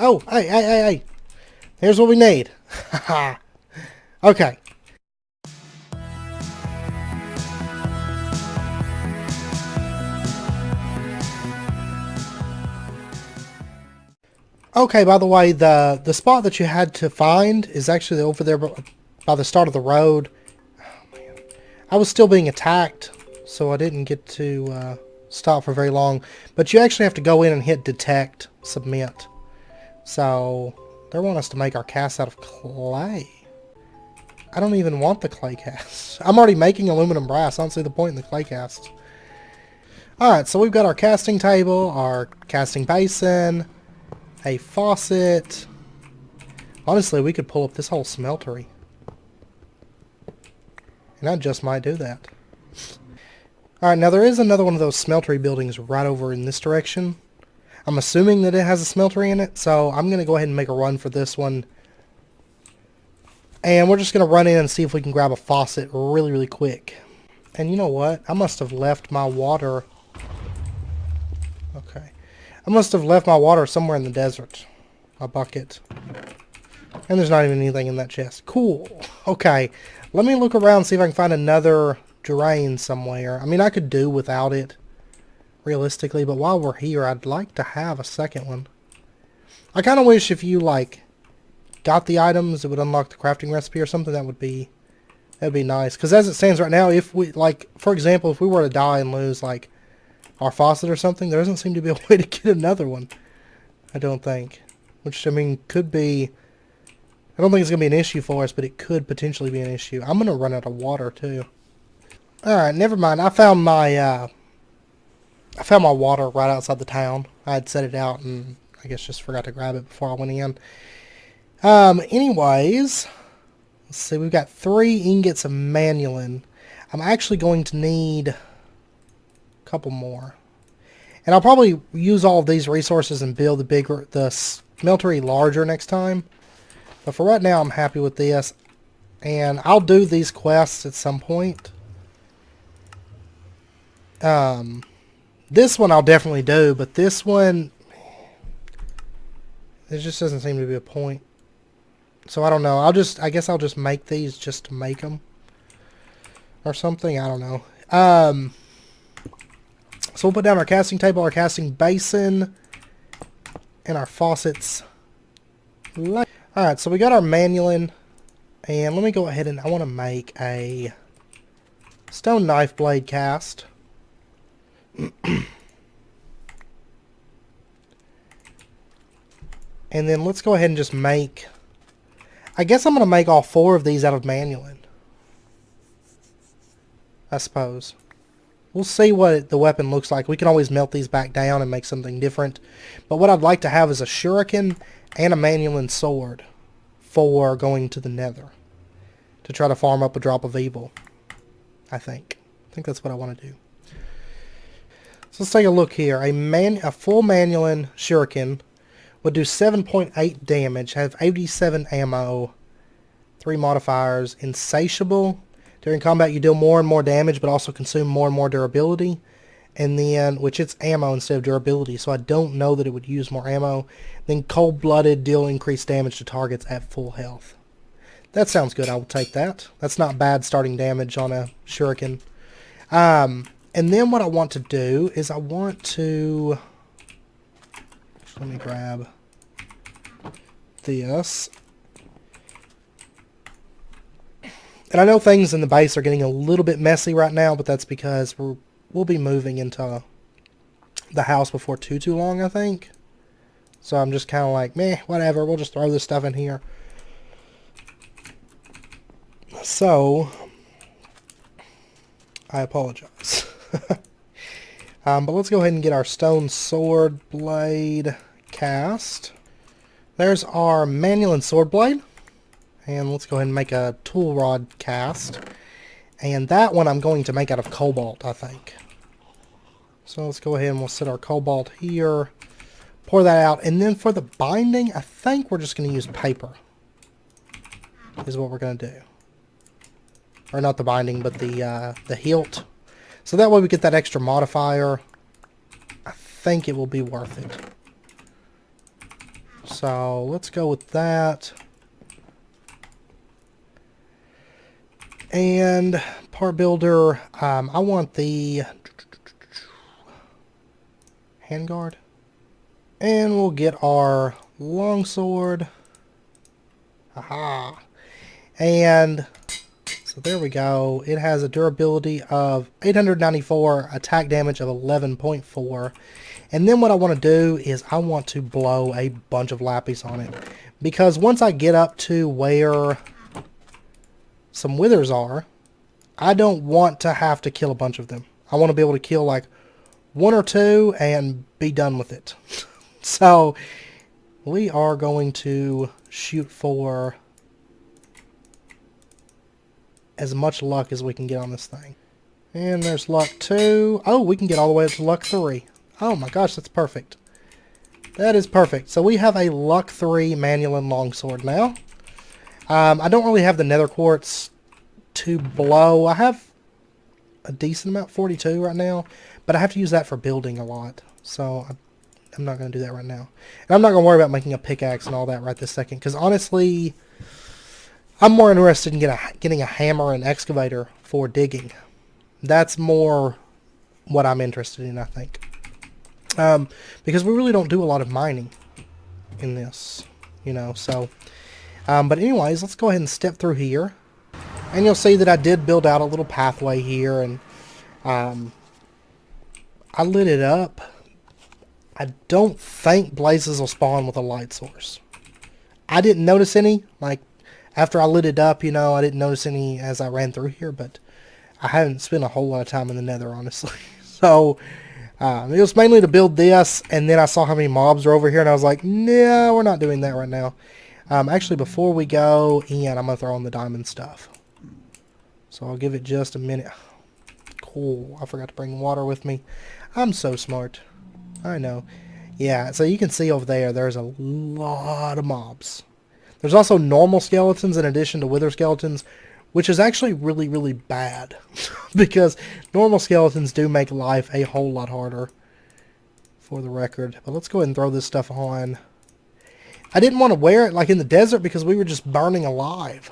Oh, hey. Here's what we need. Haha. Okay. Okay, by the way, the spot that you had to find is actually over there by the start of the road. Oh, man. I was still being attacked, so I didn't get to stop for very long. But you actually have to go in and hit detect, submit. So they want us to make our cast out of clay. I don't even want the clay cast. I'm already making aluminum brass. I don't see the point in the clay cast. Alright, so we've got our casting table, our casting basin, a faucet. Honestly, we could pull up this whole smeltery. And I just might do that. Alright, now there is another one of those smeltery buildings right over in this direction. I'm assuming that it has a smeltery in it, so I'm going to go ahead and make a run for this one. And we're just going to run in and see if we can grab a faucet really, really quick. And you know what? I must have left my water... Okay. I must have left my water somewhere in the desert. A bucket. And there's not even anything in that chest. Cool. Okay. Let me look around and see if I can find another drain somewhere. I mean, I could do without it, realistically. But while we're here, I'd like to have a second one. I kind of wish if you, like, got the items, it would unlock the crafting recipe or something. That'd be nice. Because as it stands right now, if we, like, for example, if we were to die and lose, like, our faucet or something, there doesn't seem to be a way to get another one. I don't think. Which, I mean, could be... I don't think it's going to be an issue for us, but it could potentially be an issue. I'm going to run out of water, too. Alright, never mind. I found my water right outside the town. I had set it out and I guess just forgot to grab it before I went in. Anyways, let's see. We've got 3 ingots of manulin. I'm actually going to need a couple more. And I'll probably use all of these resources and build the smeltery larger next time. But for right now, I'm happy with this. And I'll do these quests at some point. This one I'll definitely do, but this one, there just doesn't seem to be a point. So I don't know. I guess I'll just make these just to make them. Or something. I don't know. So we'll put down our casting table, our casting basin, and our faucets. Alright, so we got our manulin. And let me go ahead and I want to make a stone knife blade cast. And then let's go ahead and just make... I guess I'm going to make all 4 of these out of manulin. I suppose. We'll see what the weapon looks like. We can always melt these back down and make something different. But what I'd like to have is a shuriken and a manulin sword for going to the nether. To try to farm up a drop of evil. I think that's what I want to do. So let's take a look here. A full manulin shuriken would do 7.8 damage, have 87 ammo, 3 modifiers, insatiable. During combat you deal more and more damage but also consume more and more durability. And then, which it's ammo instead of durability, so I don't know that it would use more ammo. Then cold-blooded, deal increased damage to targets at full health. That sounds good, I will take that. That's not bad starting damage on a shuriken. And then what I want to do is I want to... Let me grab this. And I know things in the base are getting a little bit messy right now, but that's because we'll be moving into the house before too long, I think. So I'm just kind of like, meh, whatever, we'll just throw this stuff in here. So, I apologize. But let's go ahead and get our stone sword blade cast. There's our manulin sword blade. And let's go ahead and make a tool rod cast. And that one I'm going to make out of cobalt, I think. So let's go ahead and we'll set our cobalt here. Pour that out. And then for the binding, I think we're just going to use paper. Is what we're going to do. Or not the binding, but the hilt. So that way we get that extra modifier. I think it will be worth it. So let's go with that. And part builder, I want the handguard. And we'll get our longsword. Aha. And so there we go. It has a durability of 894, attack damage of 11.4. And then what I want to do is I want to blow a bunch of lapis on it. Because once I get up to where some withers are, I don't want to have to kill a bunch of them. I want to be able to kill like one or two and be done with it. So we are going to shoot for as much luck as we can get on this thing. And there's luck 2. Oh, we can get all the way up to luck 3. Oh my gosh, that's perfect. That is perfect. So we have a luck 3 Manual longsword now. I don't really have the nether quartz to blow. I have a decent amount, 42 right now, but I have to use that for building a lot. So I'm not going to do that right now. And I'm not going to worry about making a pickaxe and all that right this second, because honestly, I'm more interested in getting a hammer and excavator for digging. That's more what I'm interested in, I think. Because we really don't do a lot of mining in this, you know, so... but anyways, let's go ahead and step through here. And you'll see that I did build out a little pathway here, and I lit it up. I don't think blazes will spawn with a light source. I didn't notice any, like, after I lit it up, you know, I didn't notice any as I ran through here, but I haven't spent a whole lot of time in the nether, honestly. So, it was mainly to build this, and then I saw how many mobs are over here, and I was like, no, we're not doing that right now. Actually, before we go in, I'm going to throw in the diamond stuff. So I'll give it just a minute. Cool. I forgot to bring water with me. I'm so smart. I know. Yeah, so you can see over there, there's a lot of mobs. There's also normal skeletons in addition to wither skeletons, which is actually really, really bad. Because normal skeletons do make life a whole lot harder, for the record. But let's go ahead and throw this stuff on. I didn't want to wear it like in the desert because we were just burning alive.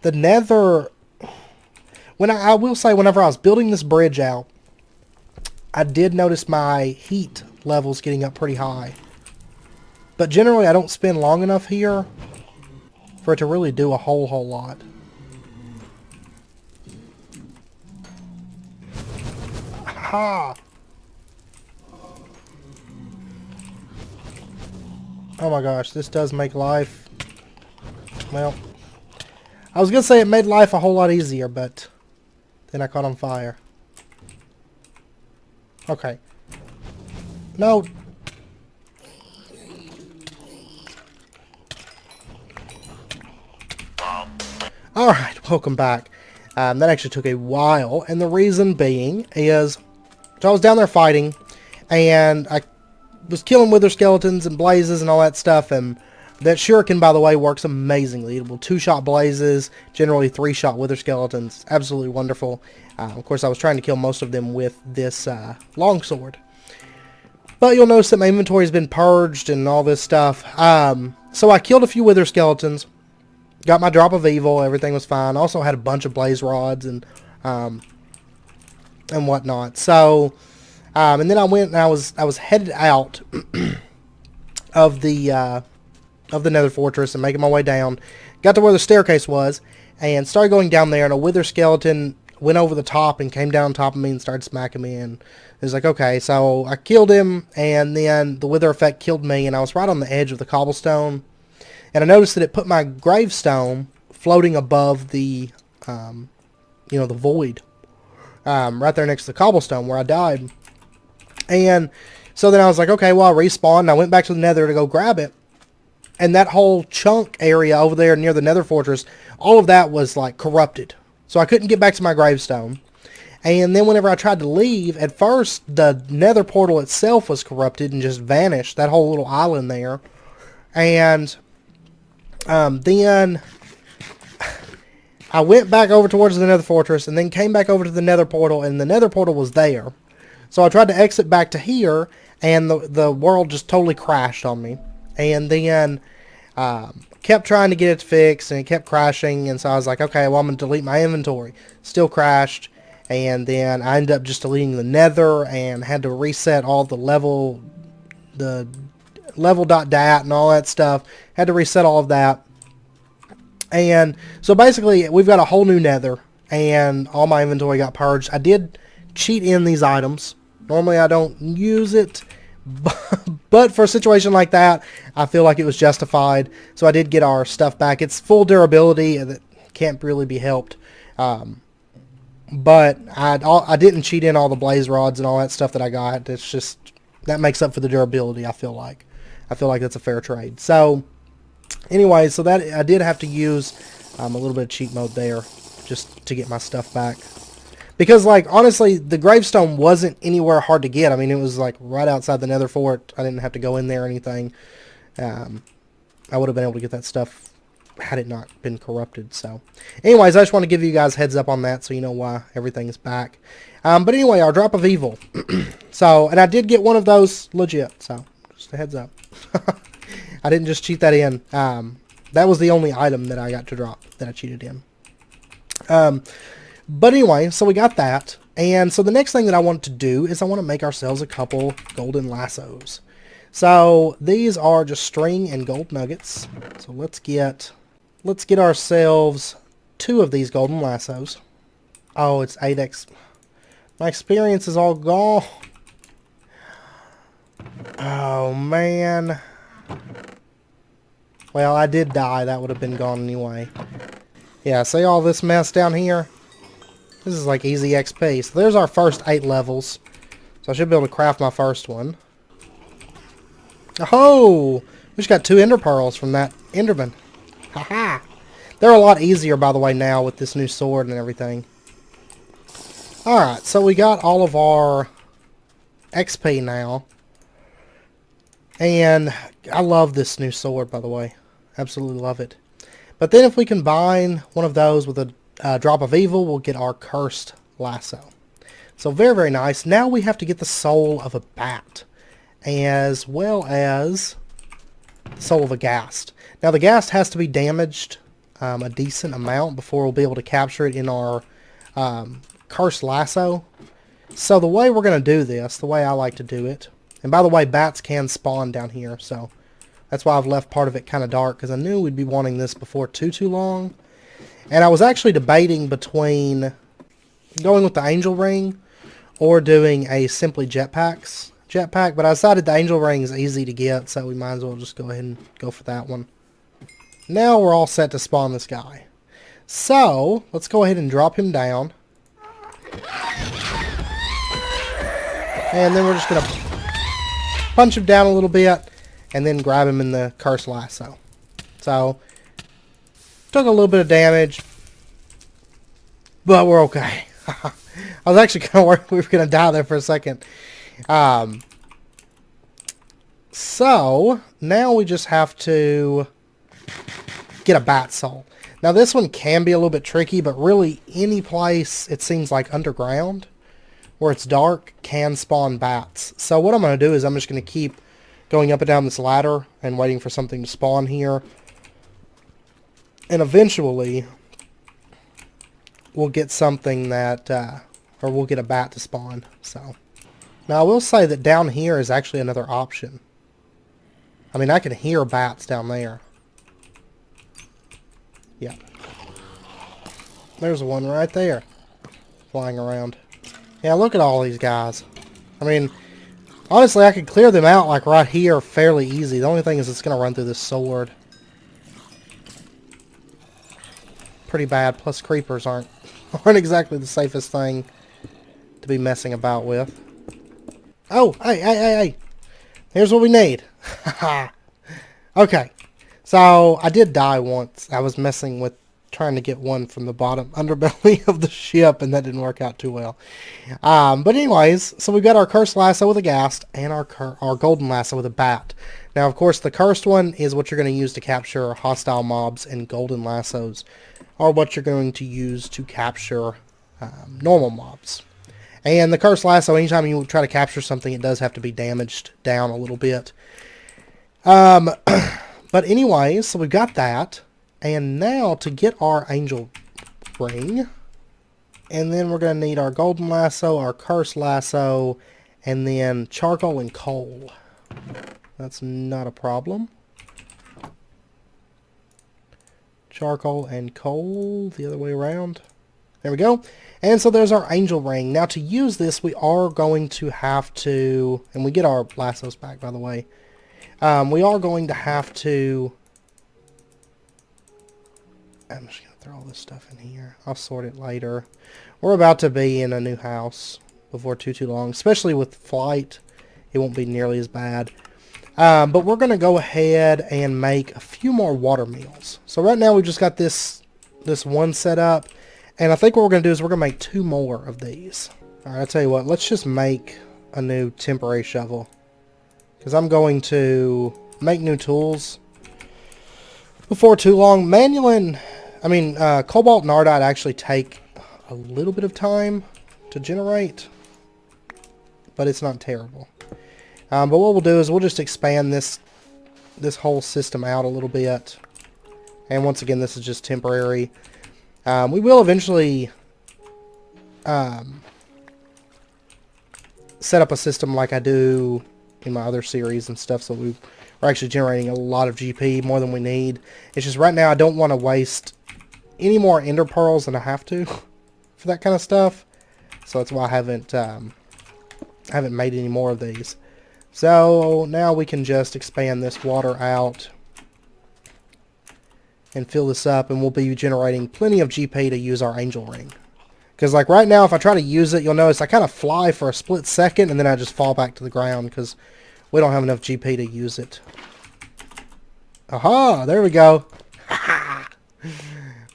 The nether... I will say, whenever I was building this bridge out, I did notice my heat levels getting up pretty high. But generally, I don't spend long enough here for it to really do a whole lot. Ha! Oh my gosh, this does make life... Well, I was going to say it made life a whole lot easier, but then I caught on fire. Okay. No. Alright, welcome back. That actually took a while, and the reason being is, so I was down there fighting, and I was killing wither skeletons and blazes and all that stuff, and that shuriken, by the way, works amazingly. It will 2-shot blazes, generally 3-shot wither skeletons. Absolutely wonderful. Of course, I was trying to kill most of them with this longsword. But you'll notice that my inventory has been purged and all this stuff. So I killed a few wither skeletons. Got my drop of evil. Everything was fine. Also had a bunch of blaze rods and whatnot. So, and then I went and I was headed out of the nether fortress and making my way down. Got to where the staircase was and started going down there, and a wither skeleton went over the top and came down on top of me and started smacking me, and it was like, okay, so I killed him, and then the wither effect killed me, and I was right on the edge of the cobblestone, and I noticed that it put my gravestone floating above the the void, right there next to the cobblestone where I died. And so then I was like, okay, well, I respawned, and I went back to the nether to go grab it. And that whole chunk area over there near the nether fortress, all of that was like corrupted. So I couldn't get back to my gravestone. And then whenever I tried to leave, at first the nether portal itself was corrupted and just vanished, that whole little island there. And then I went back over towards the nether fortress and then came back over to the nether portal, and the nether portal was there. So I tried to exit back to here, and the world just totally crashed on me. and then kept trying to get it fixed, and it kept crashing, and so I was like, okay, well, I'm going to delete my inventory. Still crashed, and then I ended up just deleting the nether, and had to reset all the level.dat and all that stuff. Had to reset all of that. And so basically, we've got a whole new nether, and all my inventory got purged. I did cheat in these items. Normally, I don't use it, but for a situation like that, I feel like it was justified. So I did get our stuff back. It's full durability, and it can't really be helped. But I didn't cheat in all the blaze rods and all that stuff that I got. It's just, that makes up for the durability, I feel like. I feel like that's a fair trade. So anyway, so that I did have to use a little bit of cheat mode there just to get my stuff back. Because, like, honestly, the gravestone wasn't anywhere hard to get. I mean, it was, like, right outside the nether fort. I didn't have to go in there or anything. I would have been able to get that stuff had it not been corrupted. So, anyways, I just want to give you guys heads up on that so you know why everything is back. But anyway, our drop of evil. So, and I did get one of those legit. So, just a heads up. I didn't just cheat that in. That was the only item that I got to drop that I cheated in. But anyway, so we got that. And so the next thing that I want to do is I want to make ourselves a couple golden lassos. So these are just string and gold nuggets. So let's get ourselves 2 of these golden lassos. Oh, it's 8x. My experience is all gone. Oh, man. Well, I did die. That would have been gone anyway. Yeah, see all this mess down here? This is like easy XP. So there's our first 8 levels. So I should be able to craft my first one. Oh! We just got 2 ender pearls from that enderman. Haha! They're a lot easier, by the way, now with this new sword and everything. Alright, so we got all of our XP now. And I love this new sword, by the way. Absolutely love it. But then if we combine one of those with a drop of evil, we'll get our cursed lasso. So very, very nice. Now we have to get the soul of a bat, as well as the soul of a ghast. Now the ghast has to be damaged a decent amount before we'll be able to capture it in our cursed lasso. So the way we're going to do this, the way I like to do it, and by the way, bats can spawn down here, so that's why I've left part of it kind of dark, because I knew we'd be wanting this before too long. And I was actually debating between going with the angel ring or doing a simply jetpack, but I decided the angel ring is easy to get, so we might as well just go ahead and go for that one. Now we're all set to spawn this guy. So, let's go ahead and drop him down. And then we're just going to punch him down a little bit and then grab him in the cursed lasso. So, took a little bit of damage, but we're okay. I was actually kind of worried we were going to die there for a second. So, now we just have to get a bat soul. Now, this one can be a little bit tricky, but really any place, it seems like underground, where it's dark, can spawn bats. So what I'm going to do is I'm just going to keep going up and down this ladder and waiting for something to spawn here. And eventually, we'll get something that, or we'll get a bat to spawn. So, now I will say that down here is actually another option. I mean, I can hear bats down there. Yeah. There's one right there, flying around. Yeah, look at all these guys. I mean, honestly, I could clear them out like right here fairly easy. The only thing is it's going to run through this sword. Pretty bad. Plus creepers aren't exactly the safest thing to be messing about with. Oh, hey. Here's what we need. Okay. So, I did die once. I was messing with trying to get one from the bottom underbelly of the ship, and that didn't work out too well. But anyways, so we've got our cursed lasso with a ghast and our golden lasso with a bat. Now, of course, the cursed one is what you're going to use to capture hostile mobs, and golden lassos are what you're going to use to capture normal mobs. And the cursed lasso, anytime you try to capture something, it does have to be damaged down a little bit. Um, but anyways, so we've got that. And now to get our angel ring, and then we're going to need our golden lasso, our cursed lasso, and then charcoal and coal. That's not a problem. Charcoal and coal, the other way around. There we go. And so there's our angel ring. Now to use this, we are going to have to, and we get our lassos back, by the way. We are going to have to, I'm just going to throw all this stuff in here. I'll sort it later. We're about to be in a new house before too long, especially with flight. It won't be nearly as bad. But we're going to go ahead and make a few more water meals. So right now we just got this one set up. And I think what we're going to do is we're going to make 2 more of these. Alright, I'll tell you what. Let's just make a new temporary shovel. Because I'm going to make new tools before too long. Cobalt and Ardite actually take a little bit of time to generate. But it's not terrible. But what we'll do is we'll just expand this whole system out a little bit. And once again, this is just temporary. We will eventually set up a system like I do in my other series and stuff, so we're actually generating a lot of GP, more than we need. It's just right now I don't want to waste any more ender pearls than I have to for that kind of stuff. So that's why I haven't made any more of these. So now we can just expand this water out and fill this up, and we'll be generating plenty of GP to use our angel ring. Because like right now, if I try to use it, you'll notice I kind of fly for a split second, and then I just fall back to the ground because we don't have enough GP to use it. Aha! There we go.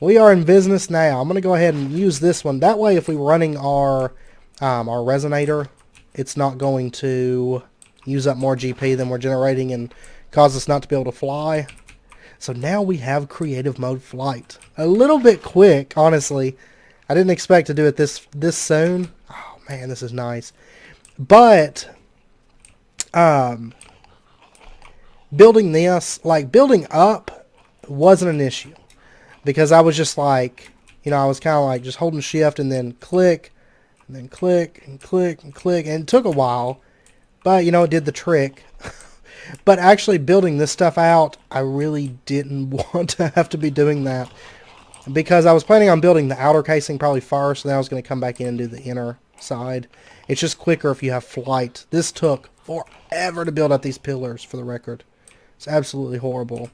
We are in business now. I'm going to go ahead and use this one. That way, if we're running our resonator, it's not going to use up more GP than we're generating and cause us not to be able to fly. So now we have creative mode flight. A little bit quick, honestly. I didn't expect to do it this soon. Oh man, this is nice. But building this, like building up, wasn't an issue because I was just like, I was kind of like just holding shift and then click, and then click and click and click, and it took a while, but it did the trick. But actually building this stuff out, I really didn't want to have to be doing that. Because I was planning on building the outer casing probably first, and then I was going to come back in and do the inner side. It's just quicker if you have flight. This took forever to build up these pillars, for the record. It's absolutely horrible.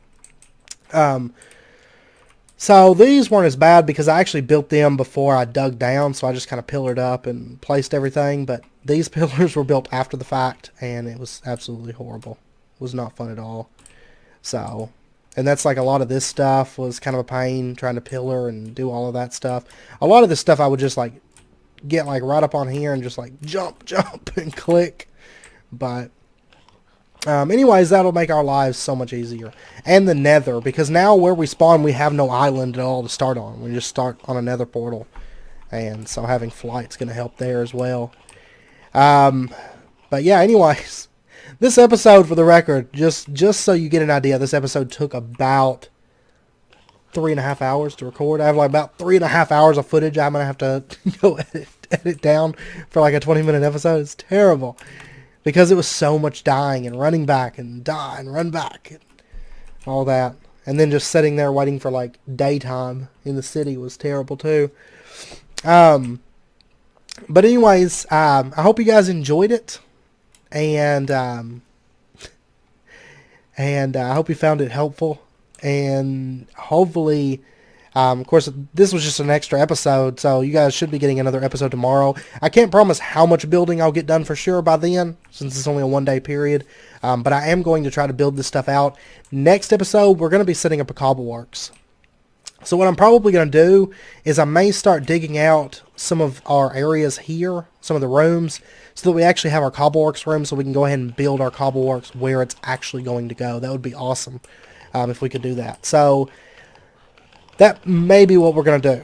So these weren't as bad because I actually built them before I dug down, so I just kind of pillared up and placed everything. But these pillars were built after the fact, and it was absolutely horrible. It was not fun at all. So, and that's like a lot of this stuff was kind of a pain trying to pillar and do all of that stuff. A lot of this stuff I would just like get like right up on here and just like jump and click. But anyways, that'll make our lives so much easier. And the nether, because now where we spawn we have no island at all to start on. We just start on a nether portal. And so having flight's going to help there as well. But yeah, anyways, this episode, for the record, just so you get an idea, this episode took about 3.5 hours to record. I have like about 3.5 hours of footage I'm going to have to go edit down for like a 20-minute episode. It's terrible. Because it was so much dying and running back and die and run back and all that. And then just sitting there waiting for like daytime in the city was terrible too. But anyways, I hope you guys enjoyed it. And I hope you found it helpful. And hopefully, of course, this was just an extra episode, so you guys should be getting another episode tomorrow. I can't promise how much building I'll get done for sure by then, since it's only a 1-day period. But I am going to try to build this stuff out. Next episode, we're going to be setting up a cobbleworks. So what I'm probably going to do is I may start digging out some of our areas here, some of the rooms, so that we actually have our cobbleworks room, so we can go ahead and build our cobbleworks where it's actually going to go. That would be awesome if we could do that. So that may be what we're going to do.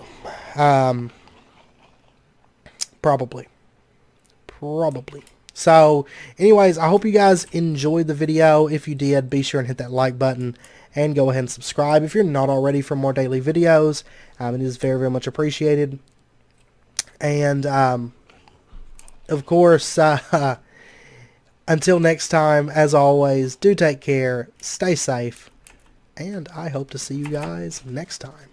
Probably. So, anyways, I hope you guys enjoyed the video. If you did, be sure and hit that like button and go ahead and subscribe if you're not already for more daily videos. It is very, very much appreciated. And, of course, until next time, as always, do take care, stay safe, and I hope to see you guys next time.